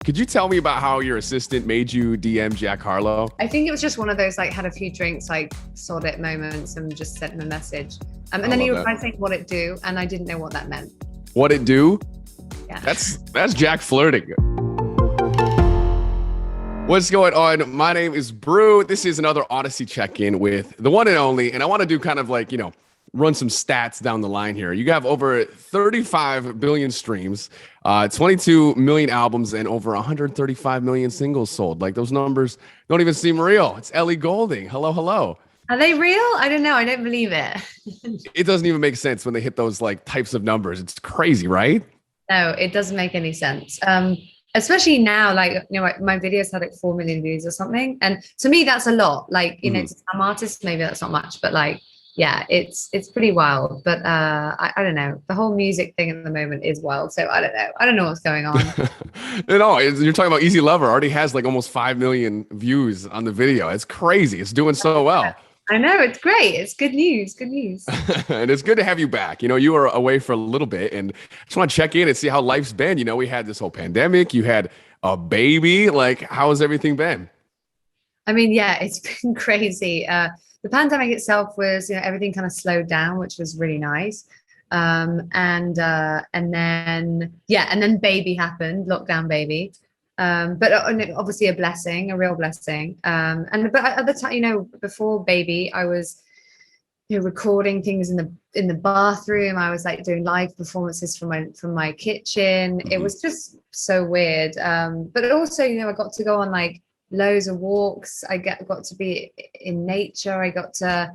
Could you tell me about how your assistant made you DM Jack Harlow? I think it was just one of those like had a few drinks, like sod it moments, and just sent him a message. And I then he love that. replied saying what it do, and I didn't know what that meant. What it do? Yeah. That's Jack flirting. What's going on? My name is Brew. This is another Audacy check-in with the one and only, and I want to do kind of like, run some stats down the line here. You have over 35 billion streams, 22 million albums, and over 135 million singles sold. Like, those numbers don't even seem real. It's Ellie Goulding. Hello, hello. Are they real? I don't know. I don't believe it. It doesn't even make sense when they hit those like types of numbers. It's crazy, right? No, it doesn't make any sense. Especially now, like, my videos had like 4 million views or something. And to me, that's a lot. Like, to some artists, maybe that's not much, but like, yeah, it's pretty wild. But I don't know. The whole music thing at the moment is wild. So I don't know. I don't know what's going on. You're talking about Easy Lover. Already has like almost 5 million views on the video. It's crazy. It's doing so well. I know, it's great. It's good news. Good news. And it's good to have you back. You were away for a little bit, and I just want to check in and see how life's been. We had this whole pandemic. You had a baby. Like, how has everything been? I mean, yeah, it's been crazy. The pandemic itself was, everything kind of slowed down, which was really nice. And then baby happened, lockdown baby. But obviously a blessing, a real blessing. But at the time, before baby, I was, recording things in the bathroom. I was like doing live performances from my kitchen. It was just so weird. But also, I got to go on like loads of walks. I got to be in nature. I got to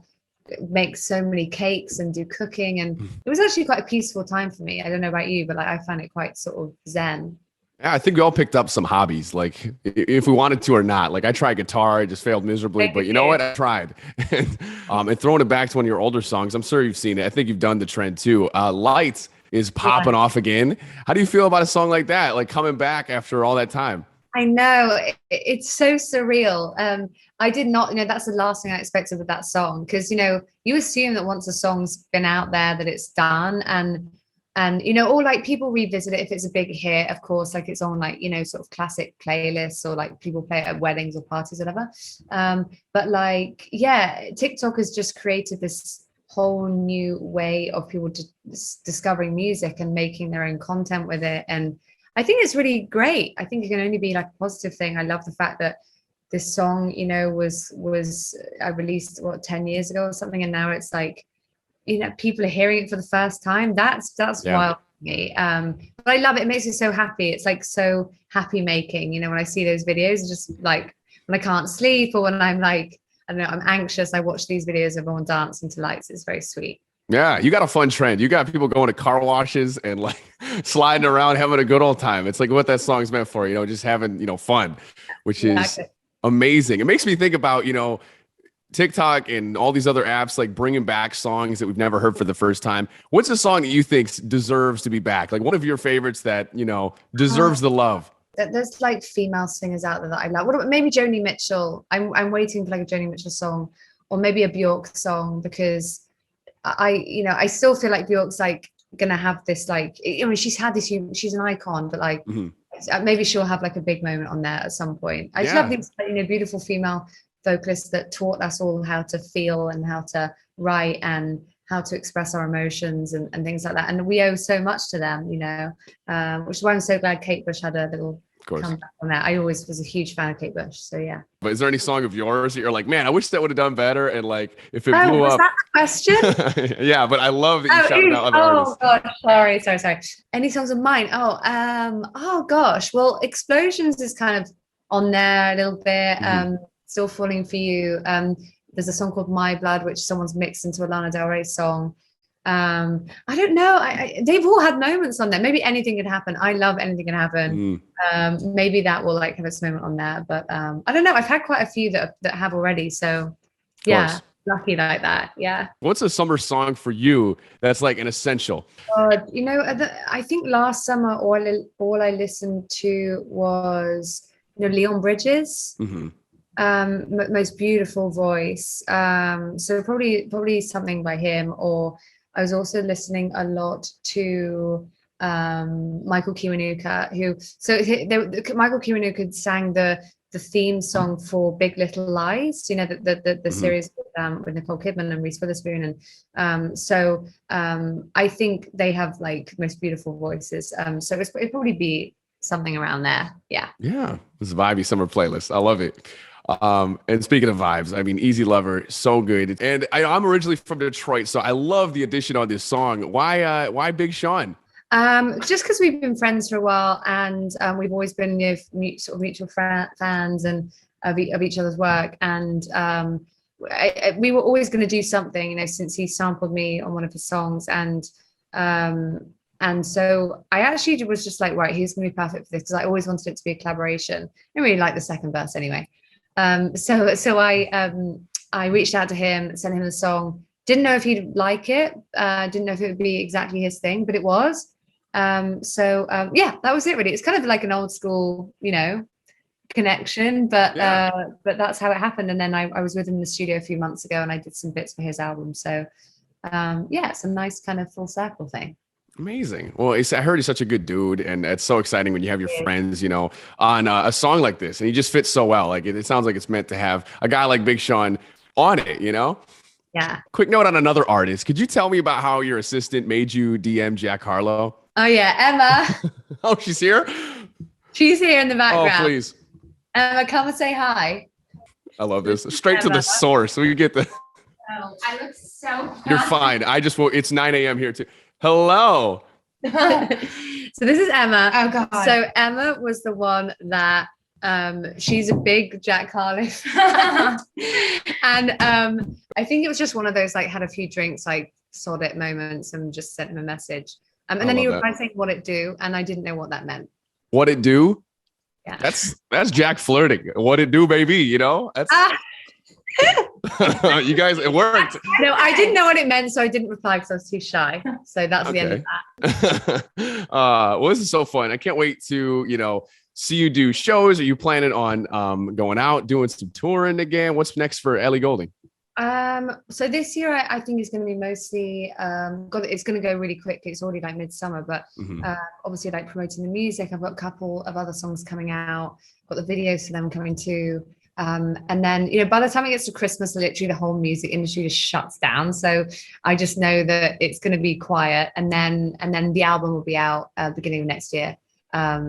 make so many cakes and do cooking, and it was actually quite a peaceful time for me. I don't know about you, but like I found it quite sort of zen. Yeah, I think we all picked up some hobbies, like if we wanted to or not. Like, I tried guitar, I just failed miserably, but you know what? I tried. And throwing it back to one of your older songs, I'm sure you've seen it. I think you've done the trend too. Lights is popping off again. How do you feel about a song like that, like coming back after all that time? I know, it's so surreal. I did not, that's the last thing I expected with that song, because you assume that once a song's been out there that it's done, and or like people revisit it if it's a big hit, of course, like it's on like sort of classic playlists, or like people play it at weddings or parties or whatever. But like, yeah, TikTok has just created this whole new way of people discovering music and making their own content with it, and I think it's really great. I think it can only be like a positive thing. I love the fact that this song, was I released 10 years ago or something, and now it's like, people are hearing it for the first time. That's wild for me. But I love it. It makes me so happy. It's like so happy making. When I see those videos, it's just like when I can't sleep, or when I'm like, I don't know, I'm anxious, I watch these videos of everyone dancing to lights. It's very sweet. Yeah, you got a fun trend. You got people going to car washes and like sliding around, having a good old time. It's like what that song's meant for, just having, fun, which is amazing. It makes me think about, TikTok and all these other apps, like bringing back songs that we've never heard for the first time. What's a song that you think deserves to be back? Like one of your favorites that, deserves the love? There's like female singers out there that I love. What about maybe Joni Mitchell? I'm waiting for like a Joni Mitchell song, or maybe a Bjork song, because I still feel like Bjork's like gonna have this, like, she's had this, she's an icon, but like maybe she'll have like a big moment on there at some point. I just love these beautiful female vocalists that taught us all how to feel and how to write and how to express our emotions and things like that, and we owe so much to them, which is why I'm so glad Kate Bush had a little comeback on that. I always was a huge fan of Kate Bush, so yeah. But is there any song of yours that you're like, man, I wish that would have done better, and like if it blew was up? That the question? Yeah, but I love that you shouted out other artists. Gosh, sorry. Any songs of mine? Oh gosh. Well, Explosions is kind of on there a little bit. Still Falling for You. There's a song called My Blood, which someone's mixed into a Lana Del Rey song. I don't know. They've all had moments on there. Maybe Anything Can Happen. I love Anything Can Happen. Maybe that will like have its moment on there. But I don't know. I've had quite a few that have already. So yeah, lucky like that. Yeah. What's a summer song for you that's like an essential? I think last summer all I listened to was Leon Bridges. Most beautiful voice. So probably something by him. Or I was also listening a lot to Michael Kiwanuka, Michael Kiwanuka sang the theme song for Big Little Lies, you know, the series with Nicole Kidman and Reese Witherspoon, and I think they have like most beautiful voices. So it'd probably be something around there. Yeah. This vibey summer playlist. I love it. And speaking of vibes, I mean, Easy Lover, so good. And I'm originally from Detroit, so I love the addition on this song. Why Big Sean? Just because we've been friends for a while, and we've always been sort of mutual fans and of each other's work, and we were always going to do something, you know, since he sampled me on one of his songs, and so I actually was just like, right, he's going to be perfect for this, because I always wanted it to be a collaboration. I really like the second verse anyway. So I reached out to him, sent him the song. Didn't know if he'd like it. Didn't know if it would be exactly his thing, but it was. Yeah, that was it really. It's kind of like an old school, you know, connection, but that's how it happened. And then I was with him in the studio a few months ago, and I did some bits for his album. So yeah, it's a nice kind of full circle thing. Amazing. Well, I heard he's such a good dude, and it's so exciting when you have your friends, you know, on a song like this, and he just fits so well. Like it sounds like it's meant to have a guy like Big Sean on it, you know? Yeah. Quick note on another artist. Could you tell me about how your assistant made you DM Jack Harlow? Oh yeah, Emma. Oh, she's here? She's here in the background. Oh, please. Emma, come and say hi. I love this. Straight to the source. We get the. Oh, I look so. You're fine. It's 9 a.m. here too. Hello. So this is Emma. Oh God. So Emma was the one that she's a big Jack Harlow fan. And I think it was just one of those like had a few drinks, like sod it moments, and just sent him a message. And then he replied saying what it do, and I didn't know what that meant. What it do? Yeah. That's Jack flirting. What it do, baby? You know? That's you guys, it worked. No, I didn't know what it meant, so I didn't reply because I was too shy. So that's the end of that. Well, this is so fun. I can't wait to, you know, see you do shows. Are you planning on going out, doing some touring again? What's next for Ellie Goulding? So this year I think it's going to be mostly it's going to go really quick. It's already like midsummer, but obviously like promoting the music. I've got a couple of other songs coming out, got the videos for them coming too. And then, you know, by the time it gets to Christmas, literally the whole music industry just shuts down. So I just know that it's going to be quiet, and then the album will be out beginning of next year. Yeah,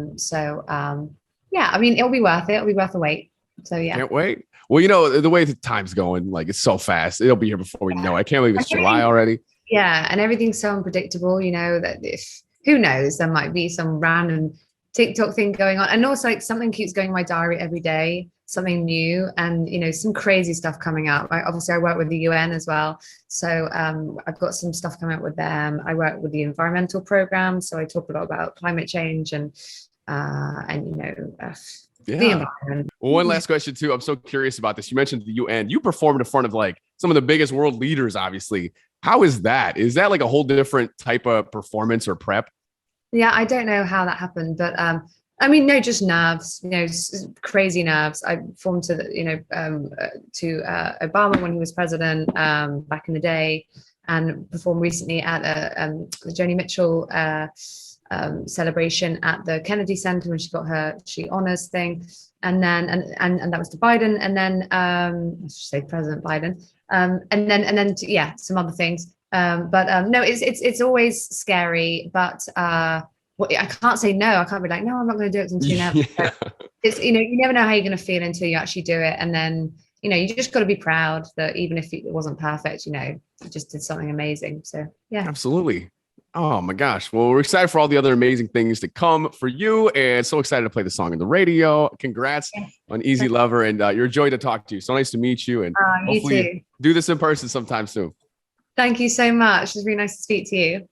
I mean, it'll be worth it. It'll be worth the wait. So yeah. Can't wait. Well, you know, the way the time's going, like it's so fast. It'll be here before we know it. I can't believe it's July already. Yeah, and everything's so unpredictable, you know, that who knows, there might be some random TikTok thing going on. And also like something keeps going in my diary every day, something new, and, you know, some crazy stuff coming up. Obviously I work with the UN as well. So I've got some stuff coming up with them. I work with the environmental program. So I talk a lot about climate change and you know, the environment. Well, one last question too. I'm so curious about this. You mentioned the UN. You performed in front of like some of the biggest world leaders, obviously. How is that? Is that like a whole different type of performance or prep? Yeah, I don't know how that happened, but I mean, no, just nerves, you know, crazy nerves. I performed to Obama when he was president back in the day, and performed recently at the Joni Mitchell celebration at the Kennedy Center when she got her honors thing, and then and that was to Biden, and then I should say President Biden, and then some other things. No, it's always scary, but I can't say no. I can't be like, no, I'm not going to do it until now. Yeah. It's, you know, you never know how you're going to feel until you actually do it, and then, you know, you just got to be proud that even if it wasn't perfect, you know, you just did something amazing. So yeah, absolutely. Oh my gosh. Well, we're excited for all the other amazing things to come for you, and so excited to play the song on the radio. Congrats on Easy Lover, and you're a joy to talk to. So nice to meet you, and hopefully do this in person sometime soon. Thank you so much. It's really nice to speak to you.